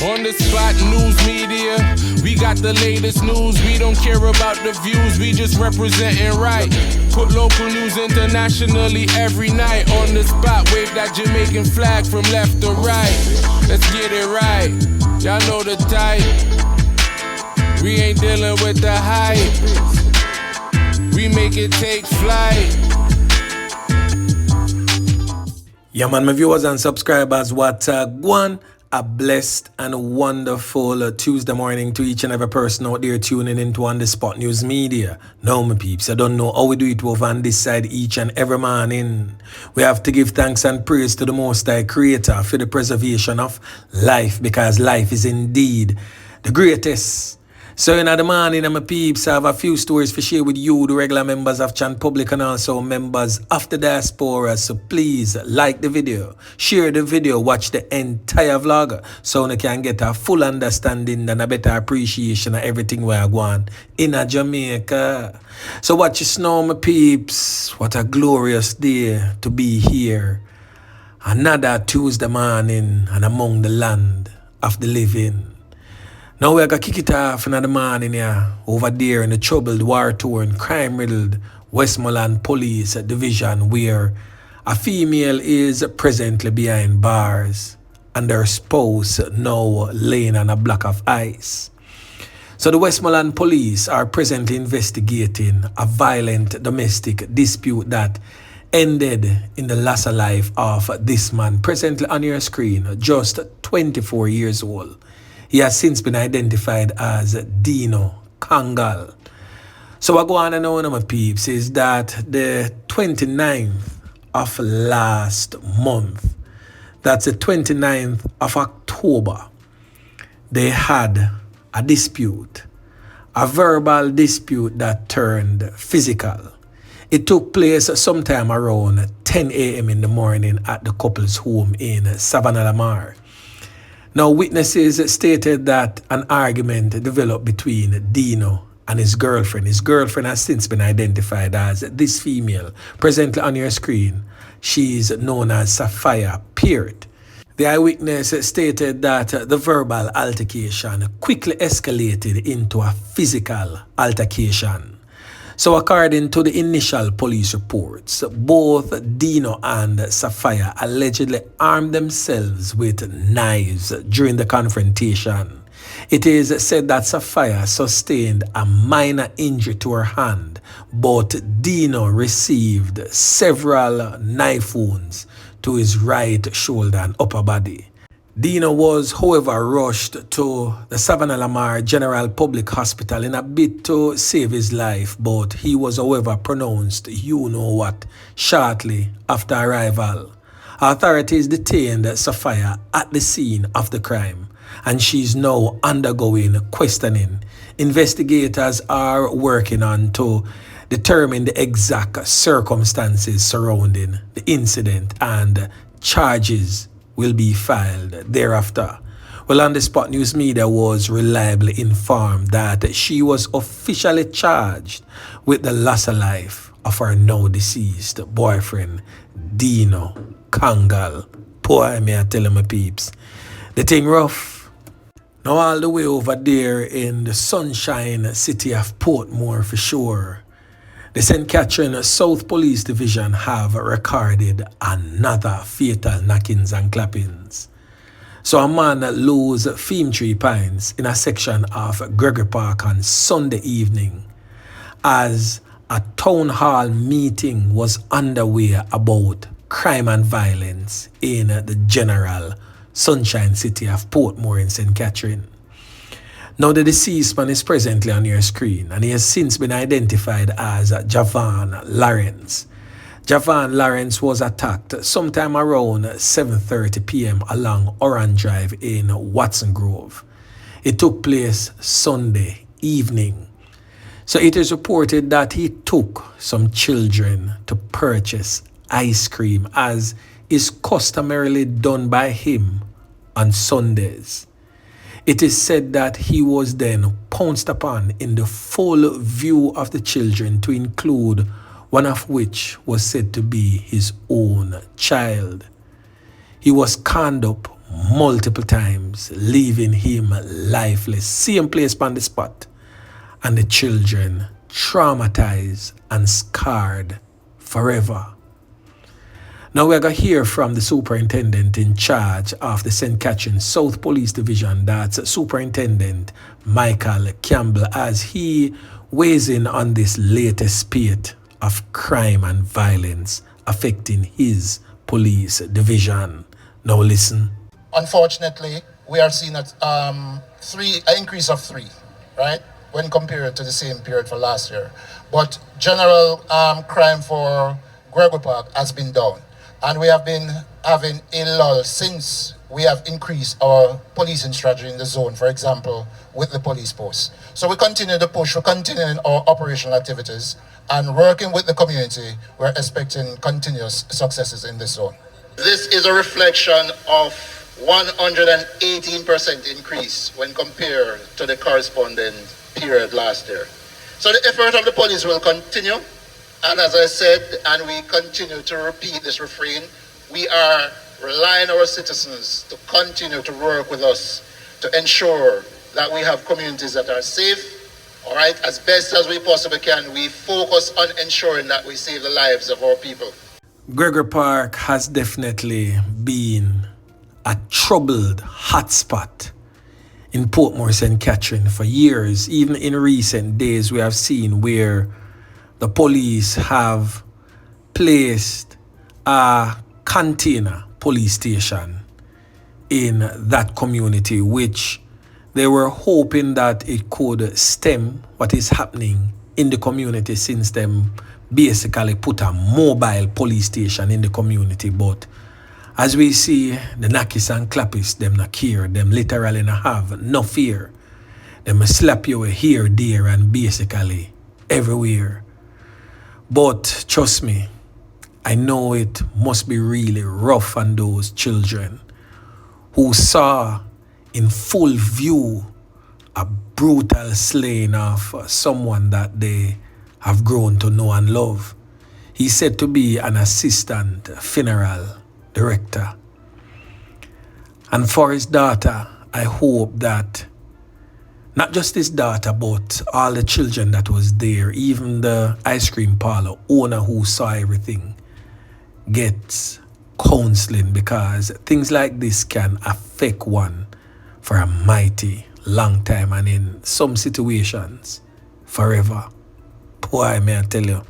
On the spot news media, we got the latest news. We don't care about the views, we just representing right. Put local news internationally every night. On the spot, wave that Jamaican flag from left to right. Let's get it right, y'all know the type. We ain't dealing with the hype, we make it take flight. Yeah man, my viewers and subscribers, what Gvnz. A blessed and wonderful Tuesday morning to each and every person out there tuning into On The Spot News Media. Now, my peeps, I don't know how we do it over on this side each and every morning. We have to give thanks and praise to the Most High Creator for the preservation of life, because life is indeed the greatest. So in the morning, my peeps, I have a few stories to share with you, the regular members of Chan Public and also members of the diaspora. So please like the video, share the video, watch the entire vlog so you can get a full understanding and a better appreciation of everything we are going in Jamaica. So watch your snow, my peeps. What a glorious day to be here. Another Tuesday morning and among the land of the living. Now we're going to kick it off in the morning here, over there in the troubled, war-torn, crime-riddled Westmoreland Police Division, where a female is presently behind bars and her spouse now laying on a block of ice. So the Westmoreland Police are presently investigating a violent domestic dispute that ended in the loss of life of this man, presently on your screen, just 24 years old. He has since been identified as Deno. So what go on and on, my peeps, is that the 29th of last month, that's the 29th of October, they had a dispute, a verbal dispute that turned physical. It took place sometime around 10 a.m. in the morning at the couple's home in Savannah Lamar. Now, witnesses stated that an argument developed between Deno and his girlfriend. His girlfriend has since been identified as this female. Presently on your screen, she is known as Safiyah, period. The eyewitness stated that the verbal altercation quickly escalated into a physical altercation. So according to the initial police reports, both Deno and Safiyah allegedly armed themselves with knives during the confrontation. It is said that Safiyah sustained a minor injury to her hand, but Deno received several knife wounds to his right shoulder and upper body. Deno was, however, rushed to the Savannah Lamar General Public Hospital in a bid to save his life, but he was, however, pronounced you-know-what shortly after arrival. Authorities detained Safiyah at the scene of the crime, and she's now undergoing questioning. Investigators are working on to determine the exact circumstances surrounding the incident, and charges will be filed thereafter. Well, On The Spot News Media was reliably informed that she was officially charged with the loss of life of her now deceased boyfriend, Deno. Boy, may I tell my peeps, the thing rough. Now all the way over there in the sunshine city of Portmore for sure, the St. Catherine South Police Division have recorded another fatal knockings and clappings. So a man lose 3 pints in a section of Gregory Park on Sunday evening as a town hall meeting was underway about crime and violence in the general Sunshine City of Portmore in St. Catherine. Now, the deceased man is presently on your screen, and he has since been identified as Javon Lawrence. Javon Lawrence was attacked sometime around 7:30 p.m. along Orange Drive in Watson Grove. It took place Sunday evening. So it is reported that he took some children to purchase ice cream, as is customarily done by him on Sundays. It is said that he was then pounced upon in the full view of the children, to include one of which was said to be his own child. He was conned up multiple times, leaving him lifeless. Same place on the spot. And the children traumatized and scarred forever. Now we're going to hear from the superintendent in charge of the St. Catherine South Police Division, that's Superintendent Michael Campbell, as he weighs in on this latest spate of crime and violence affecting his police division. Now listen. Unfortunately, we are seeing an increase of 3, right, when compared to the same period for last year. But general crime for Gregory Park has been down. And we have been having a lull since we have increased our policing strategy in the zone, for example, with the police posts. So we continue the push, we're continuing our operational activities, and working with the community, we're expecting continuous successes in this zone. This is a reflection of 118% increase when compared to the corresponding period last year. So the effort of the police will continue, and as I said, and we continue to repeat this refrain, we are relying on our citizens to continue to work with us to ensure that we have communities that are safe. All right, as best as we possibly can, we focus on ensuring that we save the lives of our people. Gregory Park has definitely been a troubled hotspot in Portmore, St. Catherine for years. Even in recent days, we have seen where the police have placed a container police station in that community, which they were hoping that it could stem what is happening in the community, since them basically put a mobile police station in the community. But as we see, the Nakis and Clappis, them not care. Them literally not have no fear. Them slap you here, there, and basically everywhere. But trust me, I know it must be really rough on those children who saw in full view a brutal slaying of someone that they have grown to know and love. He's said to be an assistant funeral director. And for his daughter, I hope that not just his daughter, but all the children that was there, even the ice cream parlor owner who saw everything, gets counseling, because things like this can affect one for a mighty long time, and in some situations, forever. Boy, may I tell you,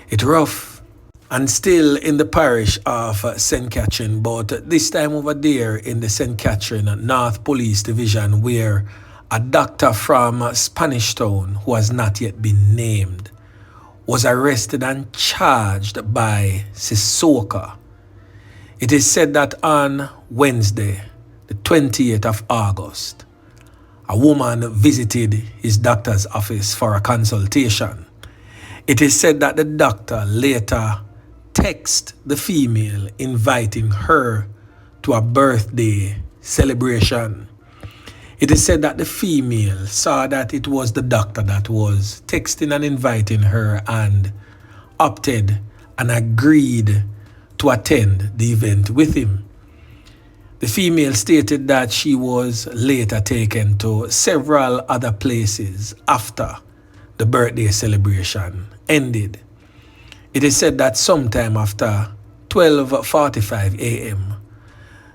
it's rough. And still in the parish of St. Catherine, but this time over there in the St. Catherine North Police Division, where a doctor from Spanish Town, who has not yet been named, was arrested and charged by Sissoko. It is said that on Wednesday, the 28th of August, a woman visited his doctor's office for a consultation. It is said that the doctor later texted the female inviting her to a birthday celebration. It is said that the female saw that it was the doctor that was texting and inviting her, and opted and agreed to attend the event with him. The female stated that she was later taken to several other places after the birthday celebration ended. It is said that sometime after 12:45 a.m.,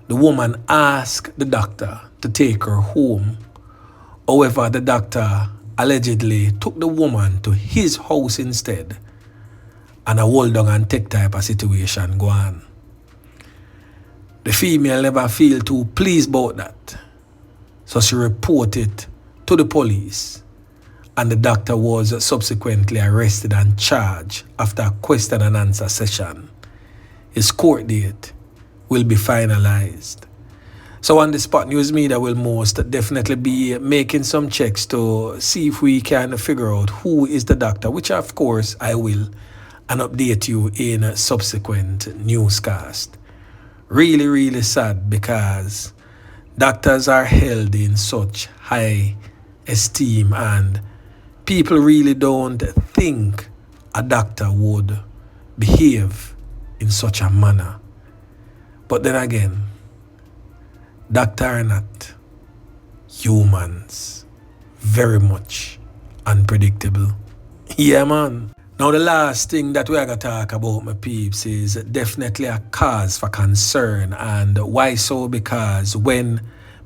the woman asked the doctor to take her home. However, the doctor allegedly took the woman to his house instead, and a hold on and take type of situation go on. The female never feel too pleased about that, so she reported to the police, and the doctor was subsequently arrested and charged after a question and answer session. His court date will be finalized. So on the Spot News Media will most definitely be making some checks to see if we can figure out who is the doctor, which of course I will, and update you in a subsequent newscast. Really, really sad, because doctors are held in such high esteem, and people really don't think a doctor would behave in such a manner. But then again, Doctor or not, humans, very much unpredictable. Yeah, man. Now, the last thing that we are going to talk about, my peeps, is definitely a cause for concern. And why so? Because when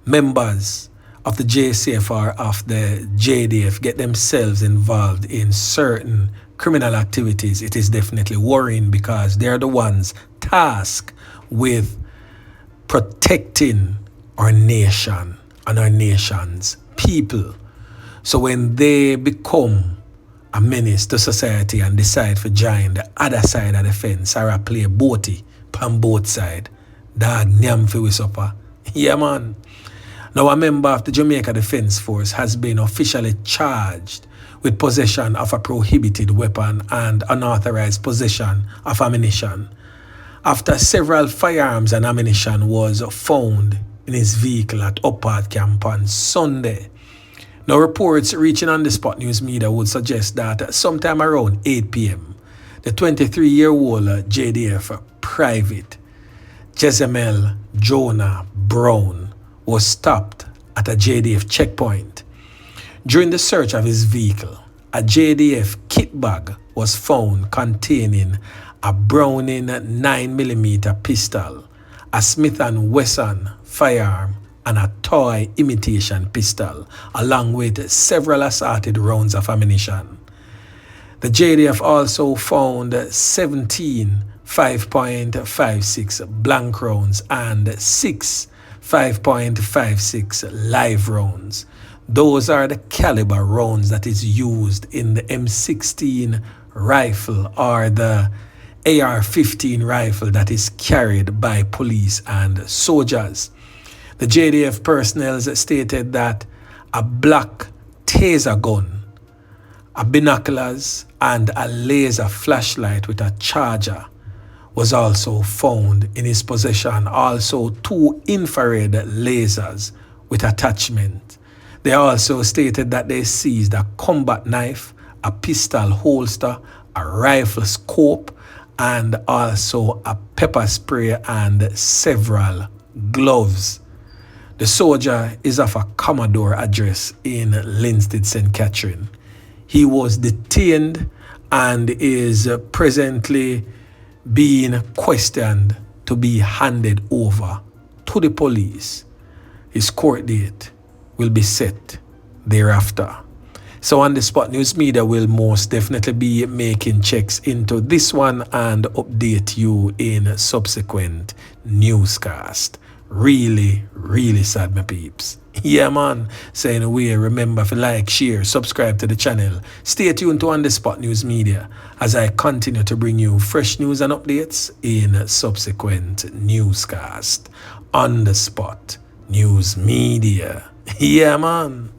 members of the JCF or of the JDF get themselves involved in certain criminal activities, it is definitely worrying because they're the ones tasked with protecting our nation and our nation's people. So when they become a menace to society and decide to join the other side of the fence or play boaty on both sides, dog nyam fi we supper. Yeah, man. Now, a member of the Jamaica Defence Force has been officially charged with possession of a prohibited weapon and unauthorized possession of ammunition after several firearms and ammunition was found in his vehicle at Uppard Camp on Sunday. Now, reports reaching on the Spot News Media would suggest that sometime around 8 p.m., the 23-year-old JDF private Jezemel Jonah Brown was stopped at a JDF checkpoint. During the search of his vehicle, a JDF kit bag was found containing a Browning 9mm pistol, a Smith & Wesson firearm, and a toy imitation pistol, along with several assorted rounds of ammunition. The JDF also found 17 5.56 blank rounds and 6 5.56 live rounds. Those are the caliber rounds that is used in the M16 rifle or the AR-15 rifle that is carried by police and soldiers. The JDF personnel stated that a black taser gun, a binoculars, and a laser flashlight with a charger was also found in his possession. Also, 2 infrared lasers with attachment. They also stated that they seized a combat knife, a pistol holster, a rifle scope, and also a pepper spray and several gloves. The soldier is of a Commodore address in Linstead, St. Catherine. He was detained and is presently being questioned to be handed over to the police. His court date will be set thereafter. So on the Spot News Media will most definitely be making checks into this one and update you in subsequent newscast. Really, really sad, my peeps. Yeah, man. So anyway, remember to like, share, subscribe to the channel. Stay tuned to On The Spot News Media as I continue to bring you fresh news and updates in subsequent newscast. On The Spot News Media. Yeah, man.